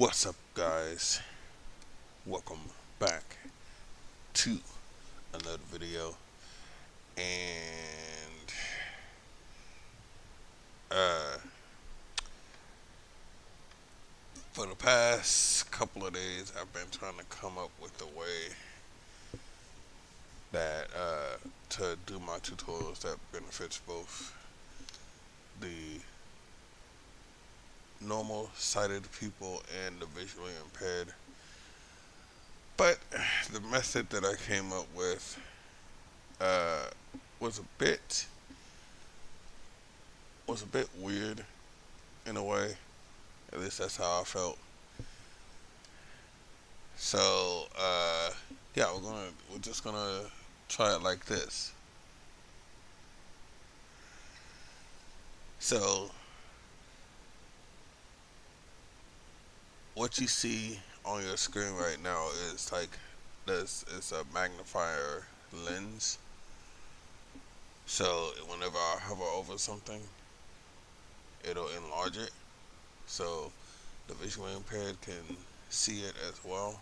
What's up, guys? Welcome back to another video. And uh, for the past couple of days, I've been trying to come up with a way that to do my tutorials that benefits both the normal sighted people and the visually impaired. But the method that I came up with uh, was a bit weird in a way. At least that's how I felt. So yeah, we're just gonna try it like this. So what you see on your screen right now is like this is a magnifier lens. So whenever I hover over something, it'll enlarge it. So the visually impaired can see it as well.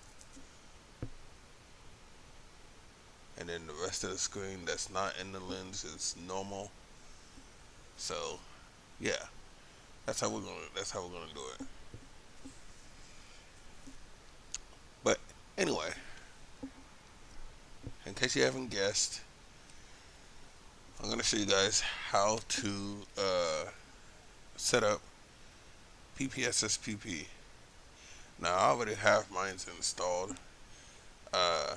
And then the rest of the screen that's not in the lens is normal. So yeah, that's how we're gonna do it. But anyway, in case you haven't guessed, I'm gonna show you guys how to set up PPSSPP. Now I already have mine installed, uh,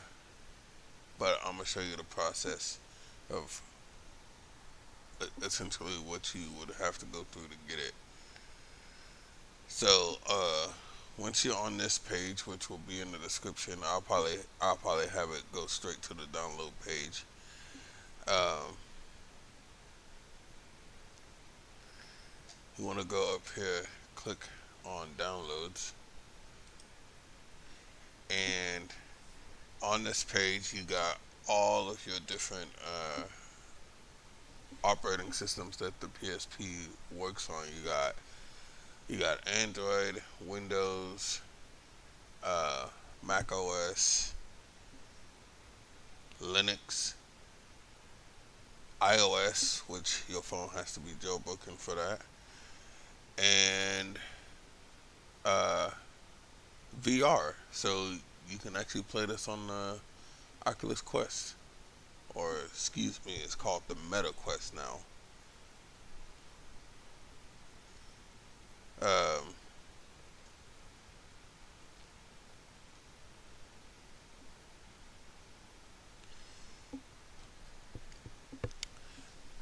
but I'm gonna show you the process of essentially what you would have to go through to get it. So once you're on this page, which will be in the description, I'll probably have it go straight to the download page. Um, you want to go up here, click on downloads, and on this page you got all of your different operating systems that the PSP works on. You got Android, Windows, uh, Mac OS, Linux, iOS, which your phone has to be jailbroken for that, and uh, VR. So you can actually play this on the Oculus Quest, or excuse me, it's called the Meta Quest now. Um,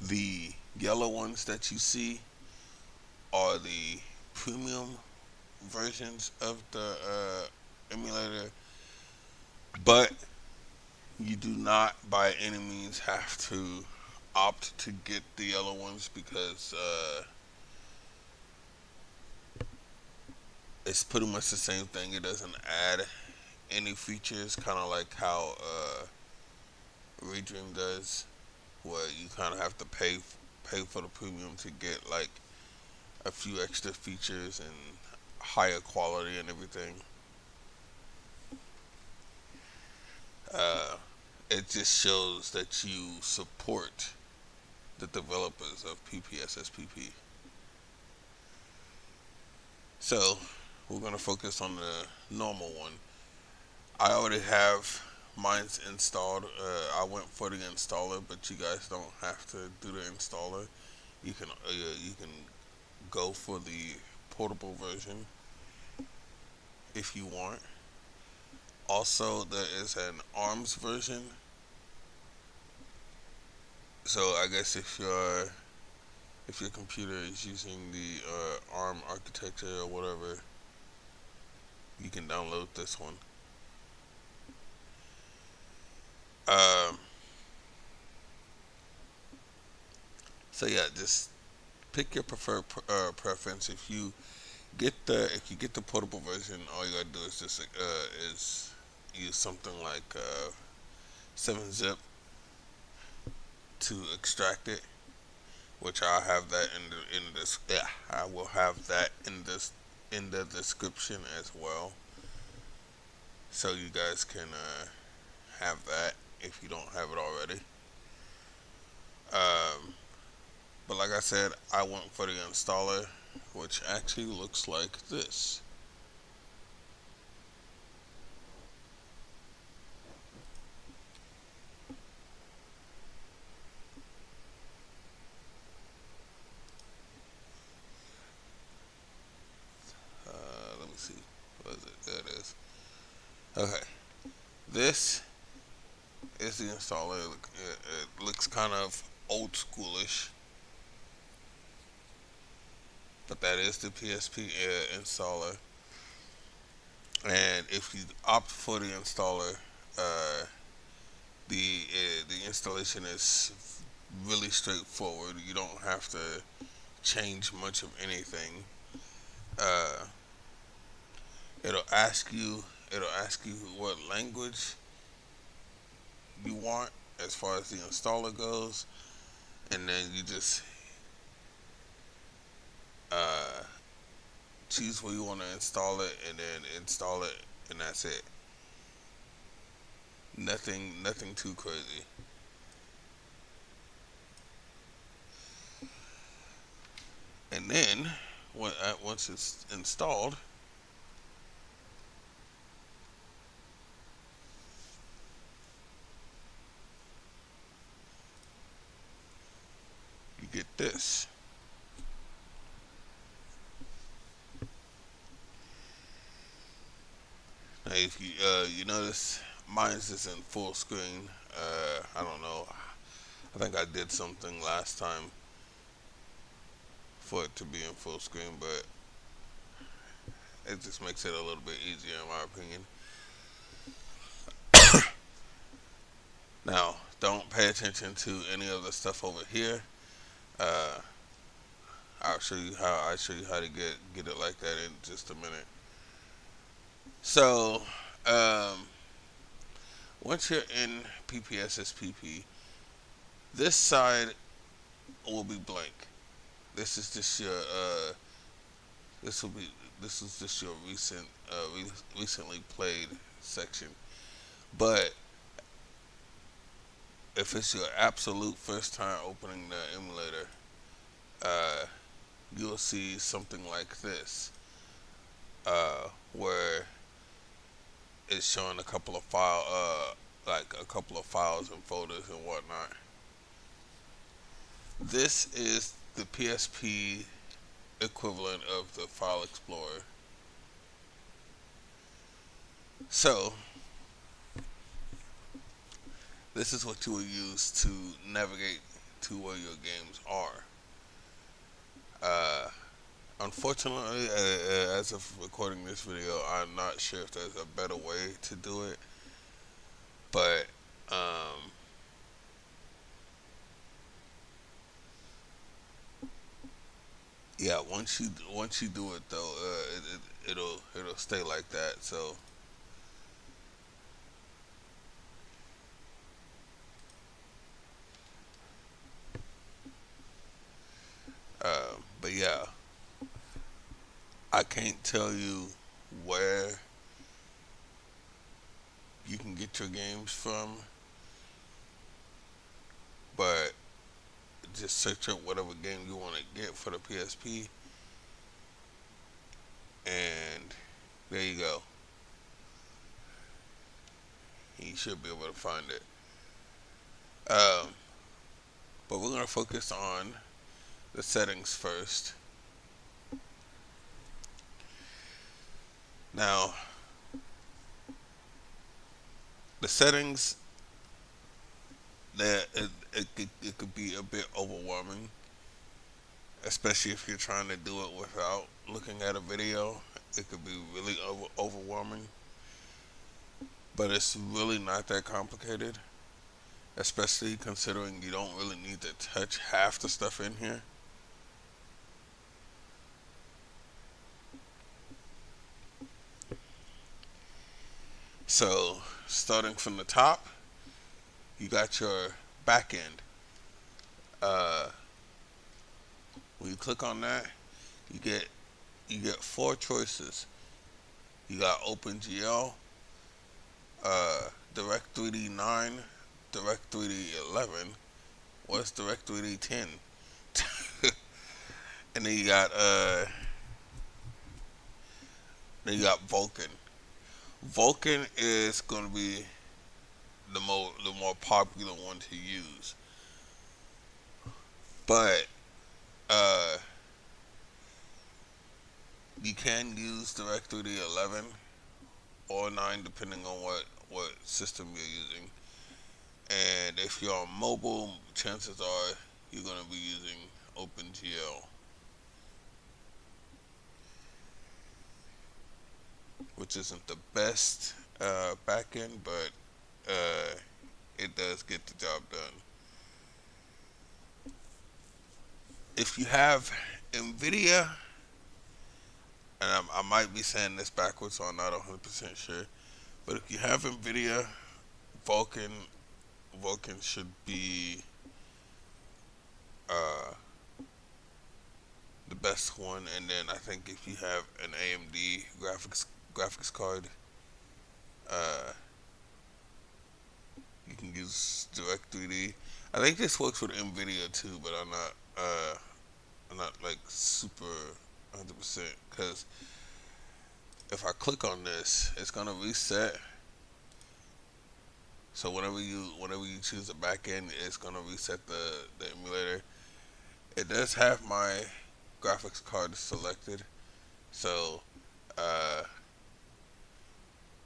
the yellow ones that you see are the premium versions of the emulator, but you do not by any means have to opt to get the yellow ones because it's pretty much the same thing. It doesn't add any features, kind of like how Redream does, where you kind of have to pay for the premium to get like a few extra features and higher quality and everything. Uh, it just shows that you support the developers of PPSSPP. So we're gonna focus on the normal one. I already have mine's installed. I went for the installer, but you guys don't have to do the installer. You can go for the portable version if you want. Also, there is an ARMS version. So I guess if your computer is using the ARM architecture or whatever, you can download this one. Um, so yeah, just pick your preferred preference. If you get the portable version, all you gotta do is just is use something like 7-zip to extract it, which I'll have that in this. Yeah, I will have that in this in the description as well, so you guys can have that if you don't have it already. Um, but like I said, I went for the installer, which actually looks like this. Let me see. What is it? There it is. Okay. This is the installer. It looks kind of old schoolish, but that is the PSP installer. And if you opt for the installer, uh, the installation is really straightforward. You don't have to change much of anything. Uh, it'll ask you it'll ask you what language you want as far as the installer goes, and then you just uh, choose where you want to install it, and then install it, and that's it. Nothing too crazy. And then once it's installed, you get this. Now, if you notice, mine's is in full screen. I don't know. I think I did something last time for it to be in full screen, but it just makes it a little bit easier in my opinion. Now, don't pay attention to any of the stuff over here. Uh, I'll show you how to get it like that in just a minute. So, um, once you're in PPSSPP, this side will be blank. This is just your this will be this is just your recently played section. But if it's your absolute first time opening the emulator, uh, you'll see something like this, where it's showing a couple of like a couple of files and folders and whatnot. This is the PSP equivalent of the File Explorer. So this is what you will use to navigate to where your games are. Uh, Unfortunately, as of recording this video, I'm not sure if there's a better way to do it. But yeah, once you do it though, it'll stay like that. So but yeah, I can't tell you where you can get your games from, but just search up whatever game you want to get for the PSP, and there you go. You should be able to find it. Um, but we're gonna focus on the settings first. Now, the settings that it could be a bit overwhelming, especially if you're trying to do it without looking at a video. It could be really overwhelming, but it's really not that complicated, especially considering you don't really need to touch half the stuff in here. So, starting from the top, you got your back end. When you click on that, you get you get four choices. You got OpenGL, Direct 3D 9, Direct 3D 11. What's Direct 3D 10? And then you got Vulkan. Vulkan is going to be the more popular one to use, but uh, you can use Direct 3D 11 or 9 depending on what system you're using. And if you're on mobile, chances are you're going to be using OpenGL, which isn't the best backend, but it does get the job done. If you have NVIDIA, and I might be saying this backwards, so I'm not 100% sure, but if you have NVIDIA, Vulkan, Vulkan should be uh, the best one. And then I think if you have an AMD graphics card, uh, you can use Direct 3D. I think this works with NVIDIA too, but I'm not like super 100% because if I click on this, it's gonna reset. So whenever you choose a backend, it's gonna reset the emulator. It does have my graphics card selected, so uh,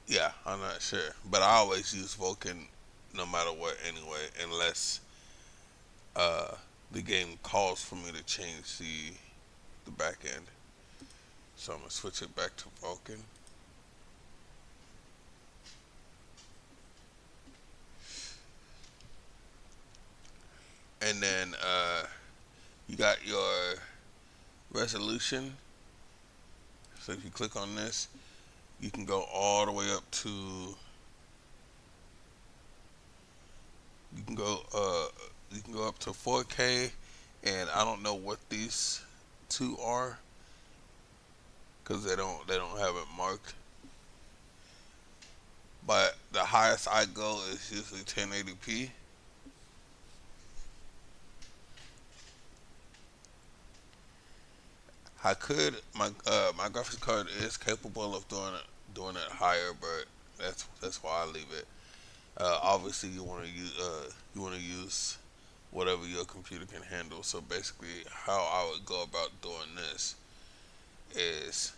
yeah, I'm not sure, but I always use Vulkan no matter what anyway, unless uh, the game calls for me to change the backend. So I'm gonna switch it back to Vulkan, and then you got your resolution. So if you click on this, you can go all the way up to you can go uh you can go up to 4K, and I don't know what these two are because they don't have it marked. But the highest I go is usually 1080p. My graphics card is capable of doing it higher, but that's why I leave it. Obviously, you want to use whatever your computer can handle. So basically, how I would go about doing this is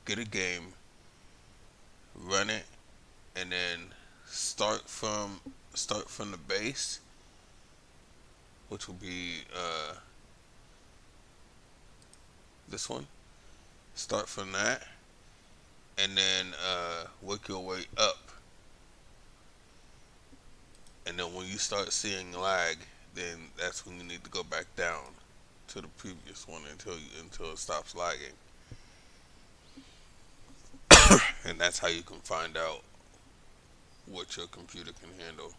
get a game, run it, and then start from the base, which will be this one. Start from that, and then work your way up. And then when you start seeing lag, then that's when you need to go back down to the previous one until it stops lagging. And that's how you can find out what your computer can handle.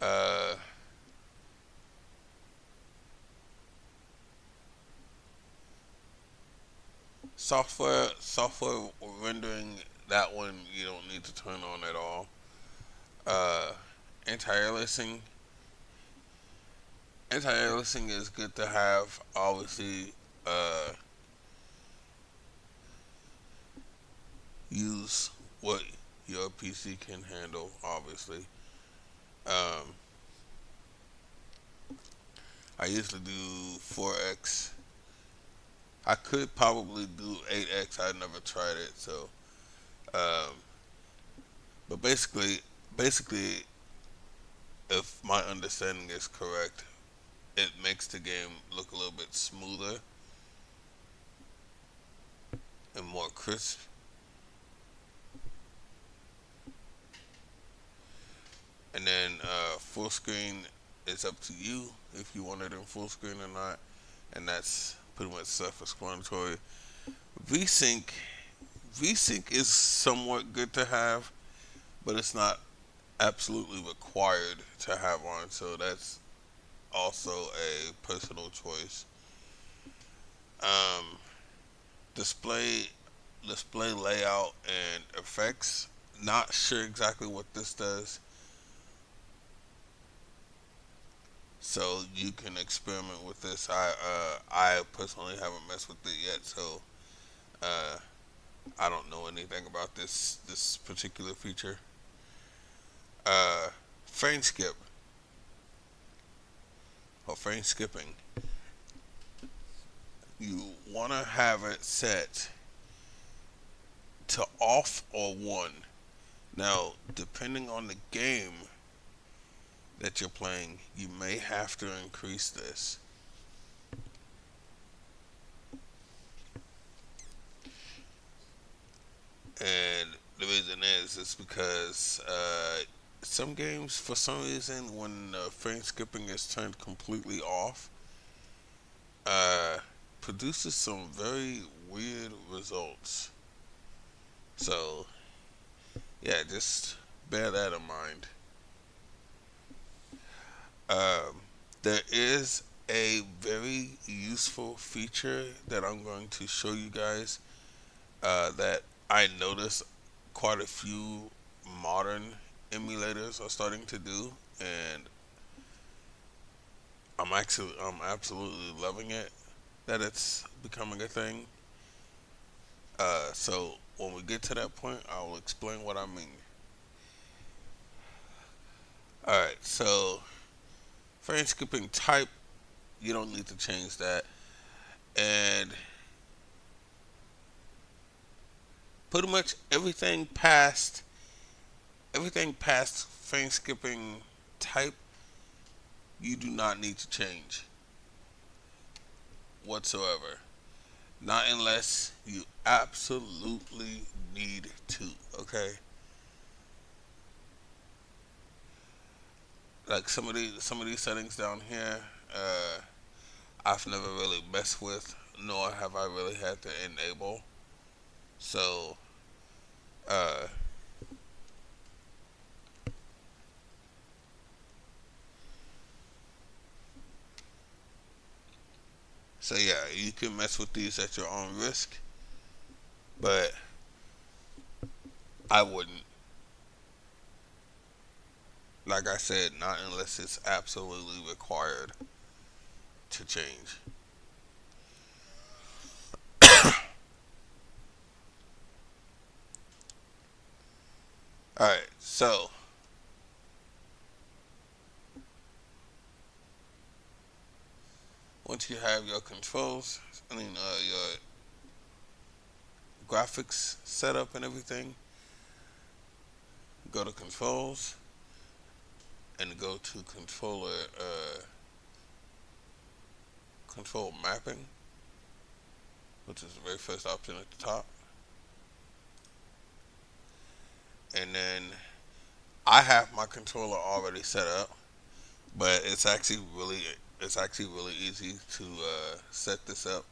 Uh, software rendering, that one you don't need to turn on at all. Uh, anti-aliasing anti-aliasing is good to have. Obviously, uh, use what your PC can handle. Obviously, um, I usually do 4x. I could probably do 8x. I never tried it, so. Um, but basically, if my understanding is correct, it makes the game look a little bit smoother and more crisp. And then full screen is up to you if you want it in full screen or not, and that's pretty much self-explanatory. VSync VSync is somewhat good to have, but it's not absolutely required to have on. So that's also a personal choice. display display layout and effects. Not sure exactly what this does, so you can experiment with this. I personally haven't messed with it yet, so uh, I don't know anything about this particular feature. Uh, frame skip or frame skipping. You want to have it set to off or one. Now, depending on the game that you're playing, you may have to increase this. And the reason is it's because some games, for some reason, when frame skipping is turned completely off, uh, produces some very weird results. So, yeah, just bear that in mind. Um, there is a very useful feature that I'm going to show you guys that I noticed quite a few modern emulators are starting to do, and I'm absolutely loving it that it's becoming a thing. So when we get to that point, I will explain what I mean. All right, so frame skipping type, you don't need to change that, and pretty much everything past frame skipping type, you do not need to change whatsoever. Not unless you absolutely need to. Okay, like some of these settings down here, I've never really messed with, nor have I really had to enable. So, uh, so yeah, you can mess with these at your own risk, but I wouldn't. Like I said, not unless it's absolutely required to change. All right, so once you have your controls, your graphics set up and everything, go to controls and go to control mapping, which is the very first option at the top, and then I have my controller already set up, but it's actually really easy to set this up.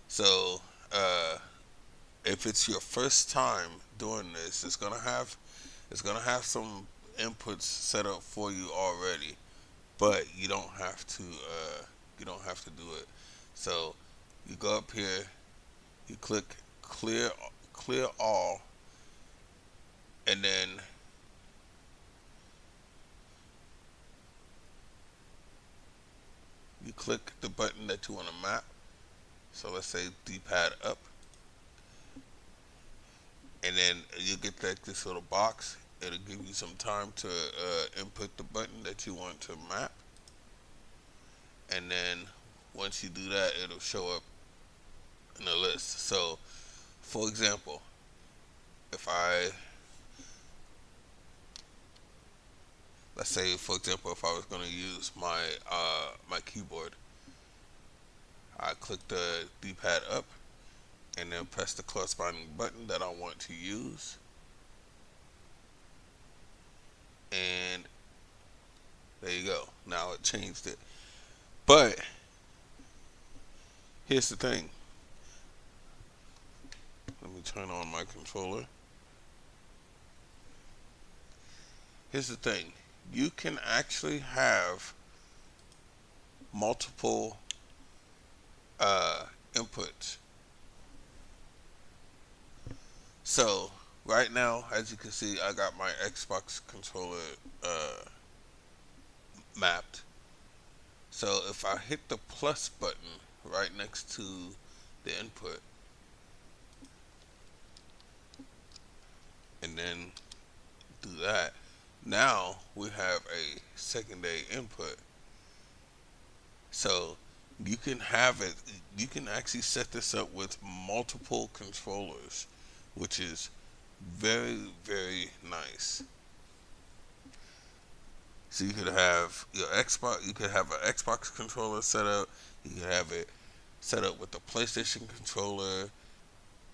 So if it's your first time doing this, it's gonna have some inputs set up for you already, but you don't have to do it. So you go up here, you click clear all, and then you click the button that you want to map. So let's say D-pad up, and then you get like this little box. It'll give you some time to input the button that you want to map, and then once you do that, it'll show up in a list. So, for example, if I let's say, for example, if I was going to use my keyboard, I click the D-pad up and then press the corresponding button that I want to use, and there you go. Now it changed it. But here's the thing. Let me turn on my controller. Here's the thing. You can actually have multiple inputs. So right now, as you can see, I got my Xbox controller uh, mapped. So if I hit the plus button right next to the input and then do that, now we have a secondary input. So you can have it, you can actually set this up with multiple controllers, which is very, very nice. So you could have your Xbox, you could have an Xbox controller set up, you could have it set up with the PlayStation controller,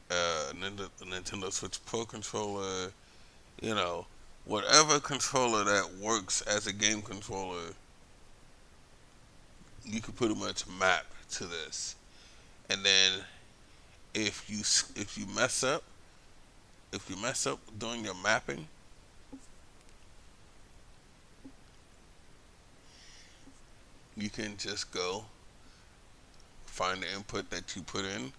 Nintendo Switch Pro controller, you know, whatever controller that works as a game controller, you could pretty much map to this. And then if you mess up, if you mess up doing your mapping, you can just go find the input that you put in.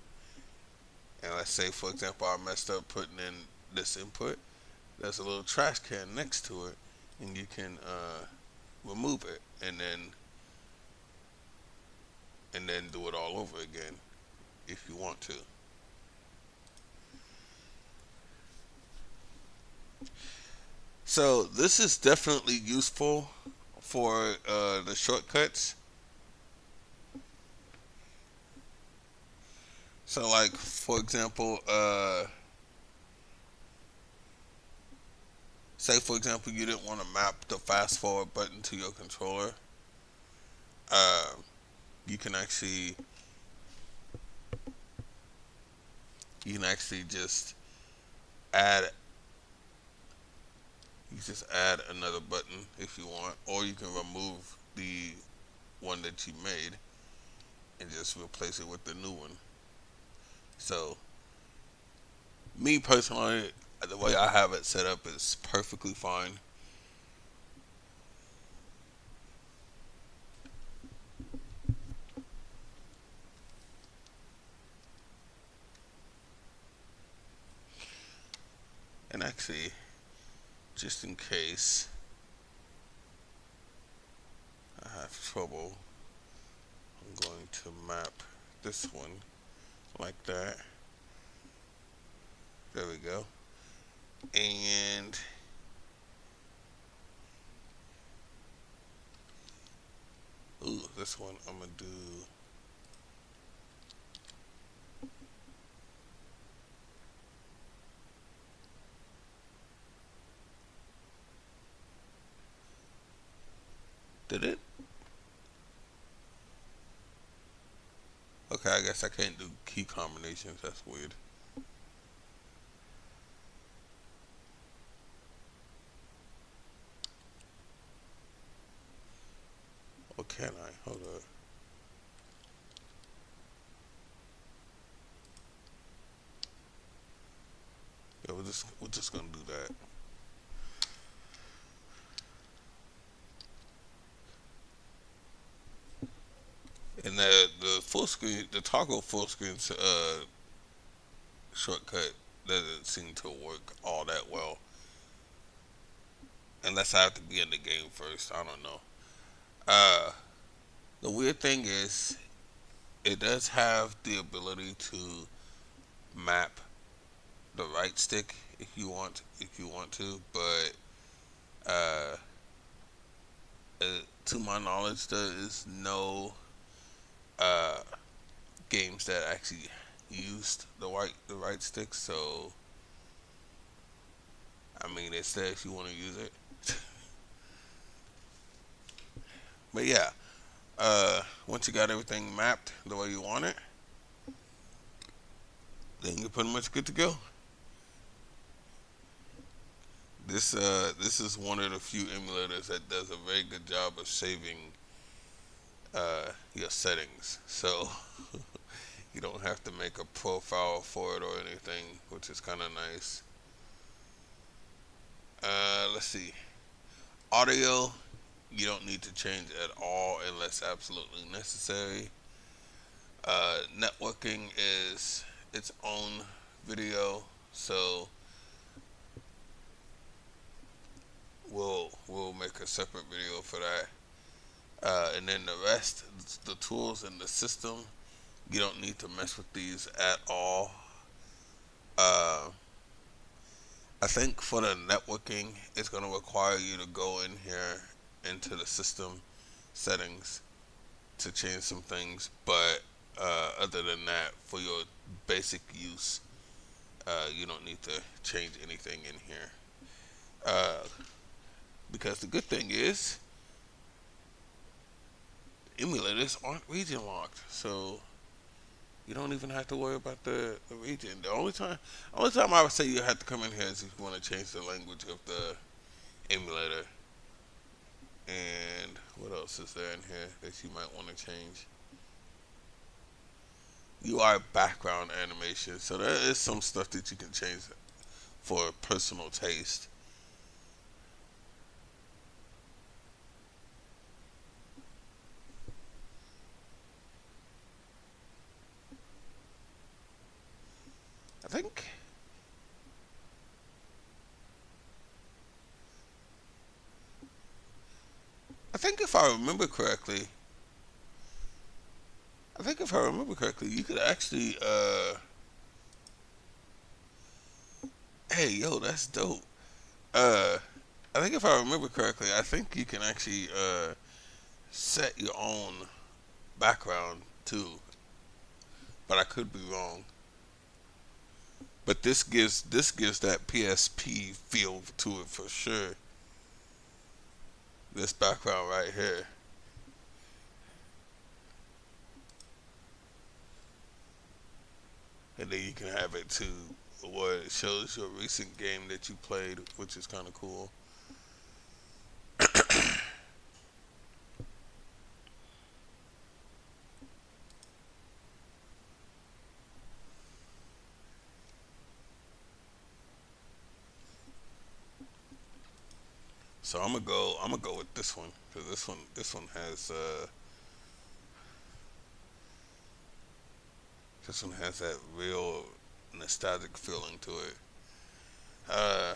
And let's say, for example, I messed up putting in this input. There's a little trash can next to it, and you can remove it, and then do it all over again if you want to. So this is definitely useful for the shortcuts. So, like for example, say for example you didn't want to map the fast forward button to your controller. Uh, you can actually just add add another button if you want, or you can remove the one that you made and just replace it with the new one. So me personally, the way I have it set up is perfectly fine. And actually, just in case I have trouble, I'm going to map this one like that. There we go. And ooh, this one I'm gonna do. Did it? Okay, I guess I can't do key combinations. That's weird. Or can I? Hold up. Yeah, we're just gonna do that. And the full screen, the toggle full screen shortcut doesn't seem to work all that well, unless I have to be in the game first. I don't know. Uh, the weird thing is, it does have the ability to map the right stick if you want to, but uh, to my knowledge, there is no uh, games that actually used the right stick. So I mean, it's there if you want to use it. But yeah, once you got everything mapped the way you want it, then you're pretty much good to go. This is one of the few emulators that does a very good job of saving your settings. So you don't have to make a profile for it or anything, which is kind of nice. Let's see. Audio, you don't need to change at all unless absolutely necessary. Networking is its own video, so we'll make a separate video for that. And then the rest, the tools in the system, you don't need to mess with these at all. Uh, I think for the networking, it's going to require you to go in here into the system settings to change some things. But other than that, for your basic use, you don't need to change anything in here. Uh, because the good thing is, emulators aren't region locked, so you don't even have to worry about the region. The only time I would say you have to come in here is if you want to change the language of the emulator. And what else is there in here that you might want to change? UI background animation. So there is some stuff that you can change for personal taste. I think I think if I remember correctly, you could actually hey yo, that's dope. Uh I think if I remember correctly, I think you can actually set your own background too, but I could be wrong. But this gives that PSP feel to it for sure. This background right here, and then you can have it to where it shows your recent game that you played, which is kind of cool. So I'm gonna go with this one because this one has that real nostalgic feeling to it. Uh,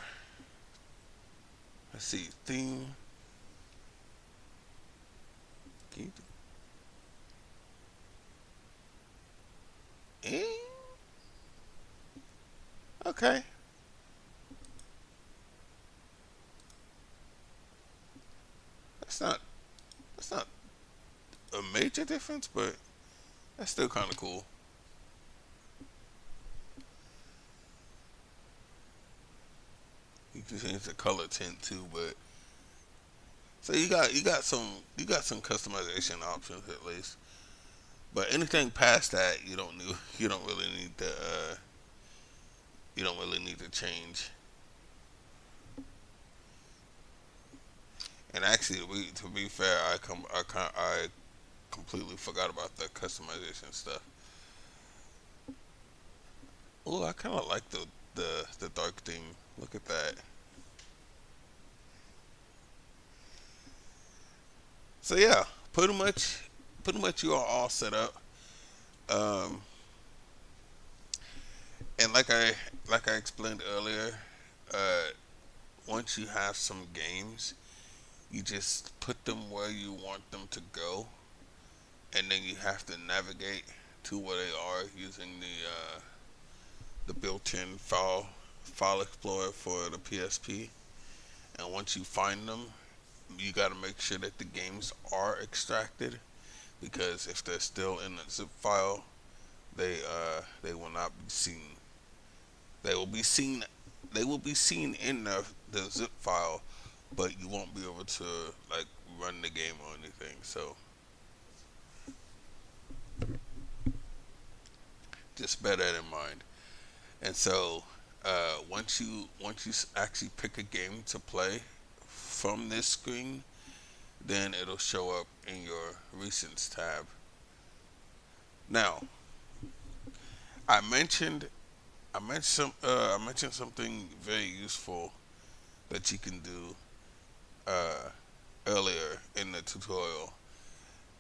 let's see, theme. Can you okay, that's not that's not a major difference, but that's still kind of cool. You can change the color tint too, but so you got some customization options at least. But anything past that, you don't really need to you don't really need to change. And actually, to be fair, I completely forgot about the customization stuff. Oh, I kind of like the dark theme. Look at that. So yeah, pretty much you are all set up. Um, and like I explained earlier, uh, once you have some games, you just put them where you want them to go, and then you have to navigate to where they are using the built-in file explorer for the PSP. And once you find them, you got to make sure that the games are extracted because if they're still in a zip file, they will not be seen. They will be seen. They will be seen in the zip file, but you won't be able to like run the game or anything. So just bear that in mind. And so once you actually pick a game to play from this screen, then it'll show up in your recents tab. Now, I mentioned I mentioned something very useful that you can do uh, earlier in the tutorial,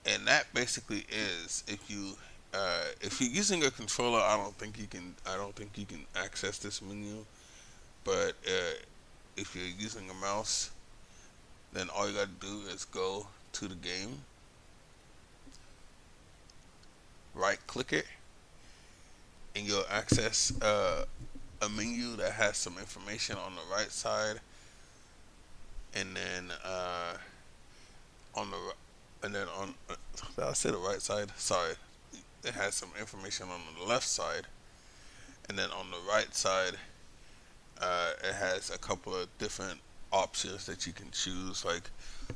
and that basically is if you're using a controller, I don't think you can access this menu. But if you're using a mouse, Then all you gotta do is go to the game, right click it, and you'll access a menu that has some information on the right side, and then on the and then on did I say the right side? Sorry, it has some information on the left side, and then on the right side, it has a couple of different options that you can choose. Like,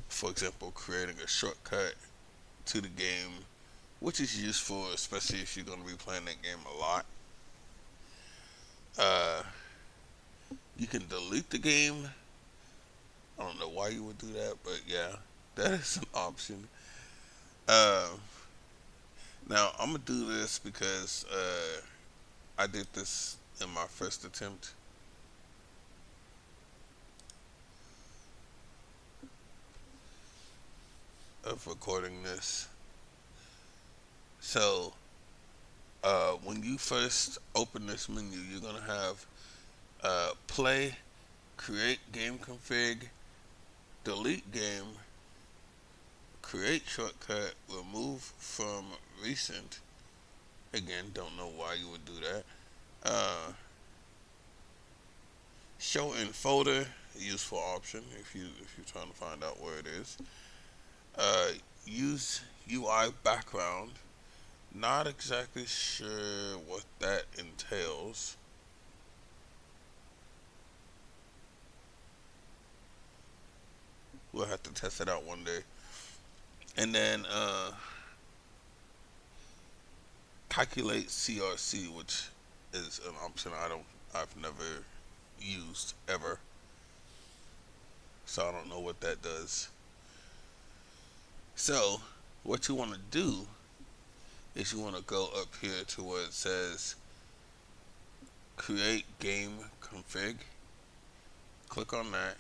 for example, creating a shortcut to the game, which is useful, especially if you're going to be playing that game a lot. Uh, you can delete the game. I don't know why you would do that, but yeah, that is an option. Uh, Now I'm gonna do this because I did this in my first attempt of recording this. So when you first open this menu, you're gonna have play, create game config, delete game, create shortcut, remove from recent. Again, don't know why you would do that. Show in folder, a useful option if you're trying to find out where it is. Uh, Use UI background. Not exactly sure what that entails. We'll have to test it out one day. And then calculate CRC, which is an option I've never used ever, so I don't know what that does. So what you want to do is you want to go up here to where it says create game config. Click on that,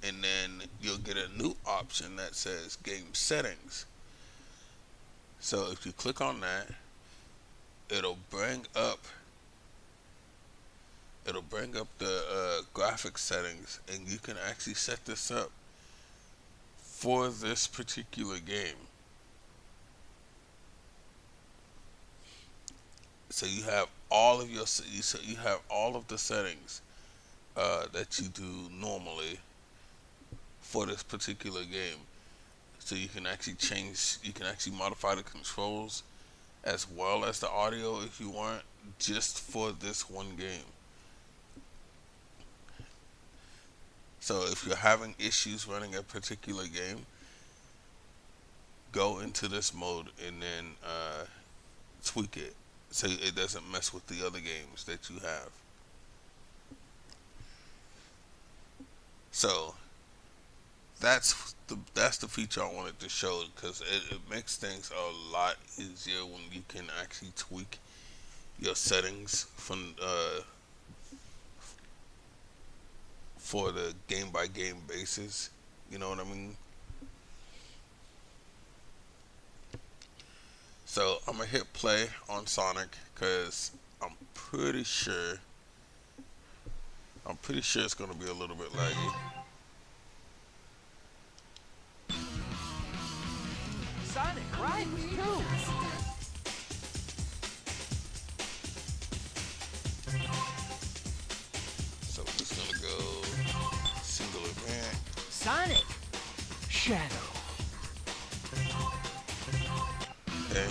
and then you'll get a new option that says game settings. So if you click on that, it'll bring up the graphics settings, and you can actually set this up for this particular game. So you have all of the settings that you do normally for this particular game. So you can actually modify the controls as well as the audio if you want, just for this one game. So if you're having issues running a particular game, go into this mode and then tweak it so it doesn't mess with the other games that you have. So that's the feature I wanted to show, because it makes things a lot easier when you can actually tweak your settings from for the game by game basis. You know what I mean? So I'm gonna hit play on Sonic because I'm pretty sure it's gonna be a little bit laggy. Sonic, right? Too. So we're just gonna go single event. Sonic. Shadow. Okay.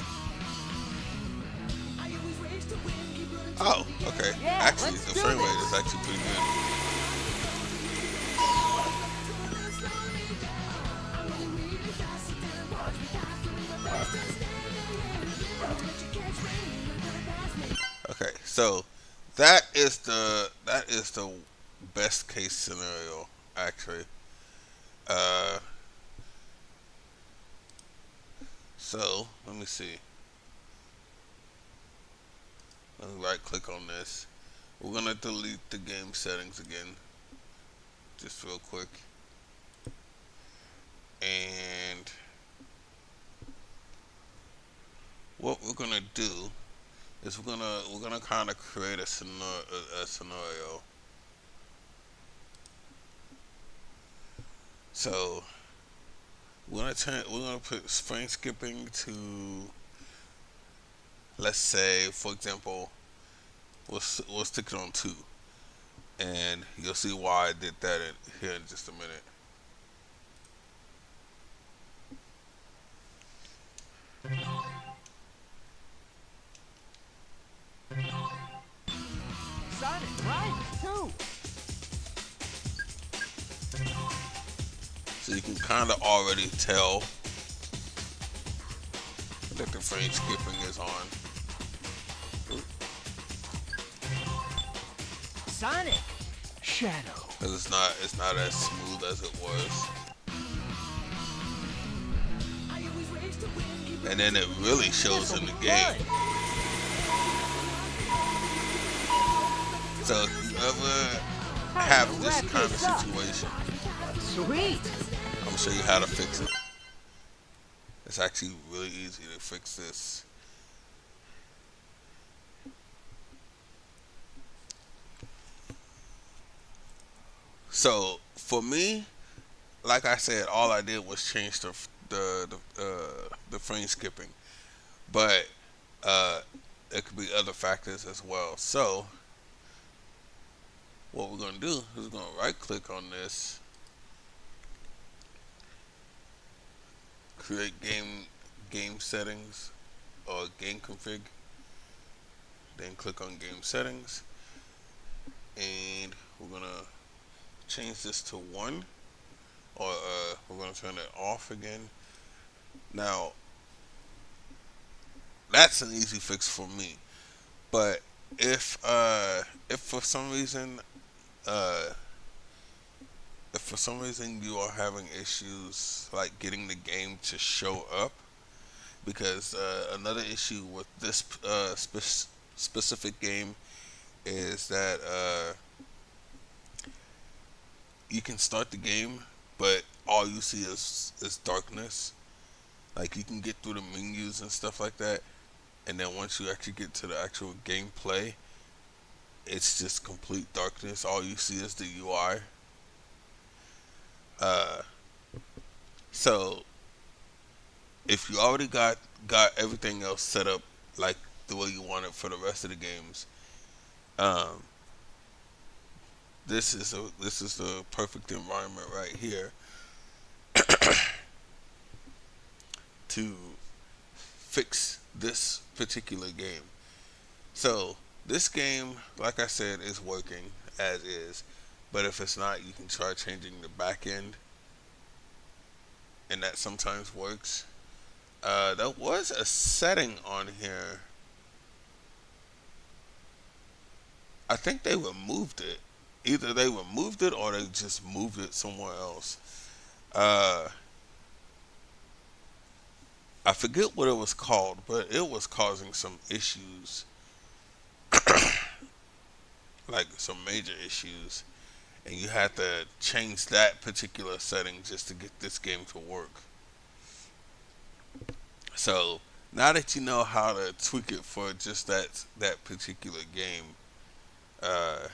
Oh, okay. Yeah, Actually, let's the do frame this. rate is actually pretty good. Okay, so that is the best case scenario, actually. Uh, so let me see. Let me right click on this. We're gonna delete the game settings again, just real quick. And what we're gonna do is we're gonna kind of create a scenario. So we're gonna put frame skipping to, let's say, for example, we'll stick it on 2, and you'll see why I did that here in just a minute. Sonic Riders 2. So you can kind of already tell that the frame skipping is on. Sonic Shadow. Because it's not as smooth as it was. And then it really shows in the game. So if you ever have this kind of situation, Sweet. I'm gonna show you how to fix it. It's actually really easy to fix this. So for me, like I said, all I did was change the frame skipping, but there could be other factors as well. So what we're gonna do is we're gonna right click on this, create game settings or game config, then click on game settings, and we're gonna change this to 1, or we're gonna turn it off again. Now that's an easy fix for me, but if for some reason uh, if for some reason you are having issues like getting the game to show up, because another issue with this specific game is that you can start the game, but all you see is darkness. Like you can get through the menus and stuff like that, and then once you actually get to the actual gameplay, it's just complete darkness. All you see is the UI. Uh, so if you already got everything else set up like the way you want it for the rest of the games, um, this is the perfect environment right here to fix this particular game. So this game, like I said, is working as is, but if it's not, you can try changing the back end, and that sometimes works. There was a setting on here. I think they removed it. Either they removed it or they just moved it somewhere else. Uh, I forget what it was called, but it was causing some issues, like some major issues, and you had to change that particular setting just to get this game to work. So now that you know how to tweak it for just that particular game, uh,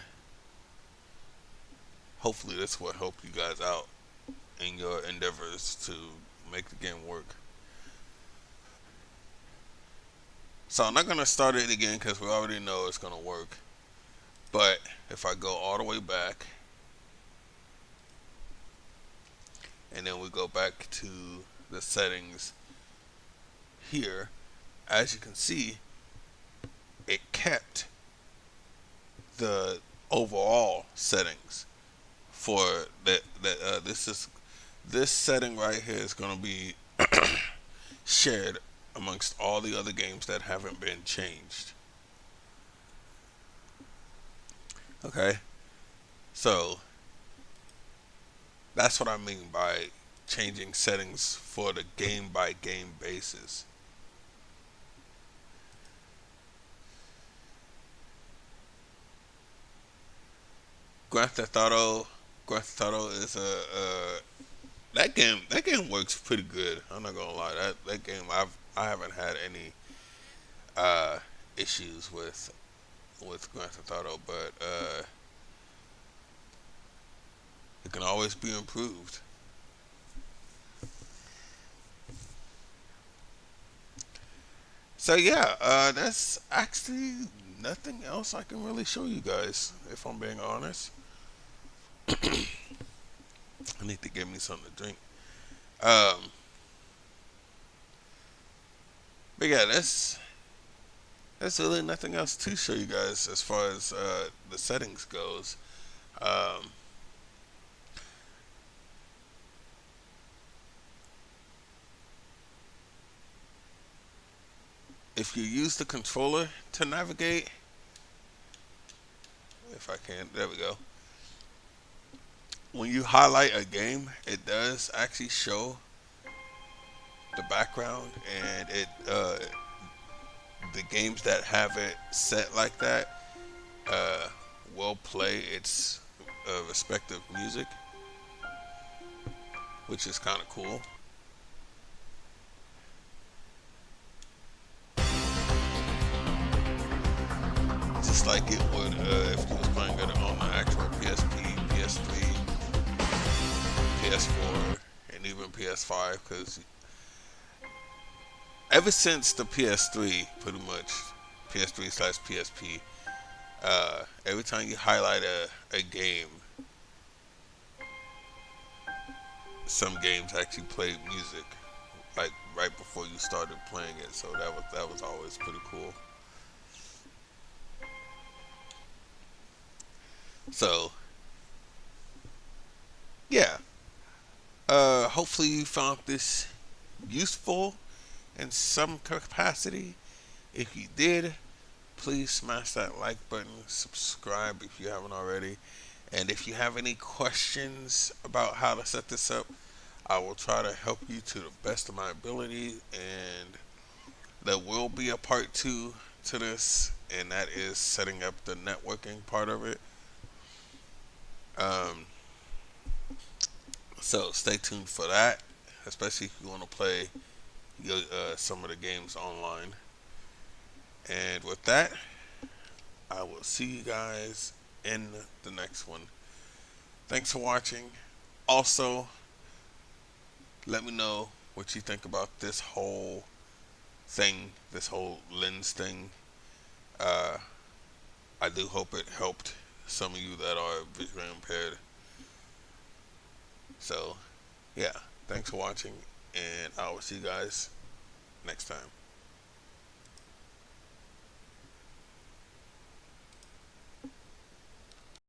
hopefully this will help you guys out in your endeavors to make the game work. So I'm not gonna start it again because we already know it's gonna work. But if I go all the way back, and then we go back to the settings here, as you can see, it kept the overall settings for this setting right here is going to be shared amongst all the other games that haven't been changed. Okay, so that's what I mean by changing settings for the game by game basis. Grand Theft Auto, Grand Theft Auto is that game works pretty good. I'm not gonna lie, that game I haven't had any uh, issues with Grand Theft Auto, but it can always be improved. So yeah, that's actually nothing else I can really show you guys. If I'm being honest, I need to get me something to drink. Um, but yeah, that's really nothing else to show you guys as far as the settings goes. Um, if you use the controller to navigate, if I can, there we go. When you highlight a game, it does actually show the background, and it the games that have it set like that uh, will play its respective music, which is kind of cool. Just like it would if you was playing it on the actual PSP, PS3, PS4, and even PS5. Because ever since the PS3, pretty much PS3 slash PSP, every time you highlight a game, some games actually play music like right before you started playing it. So that was always pretty cool. So yeah, hopefully you found this useful in some capacity. If you did, please smash that like button, subscribe if you haven't already, and if you have any questions about how to set this up, I will try to help you to the best of my ability. And there will be a part two to this, and that is setting up the networking part of it. Um, so stay tuned for that, especially if you want to play some of the games online. And with that, I will see you guys in the next one. Thanks for watching. Also, let me know what you think about this whole thing, this whole lens thing. Uh, I do hope it helped some of you that are visually impaired. So, yeah, thanks for watching, and I will see you guys next time.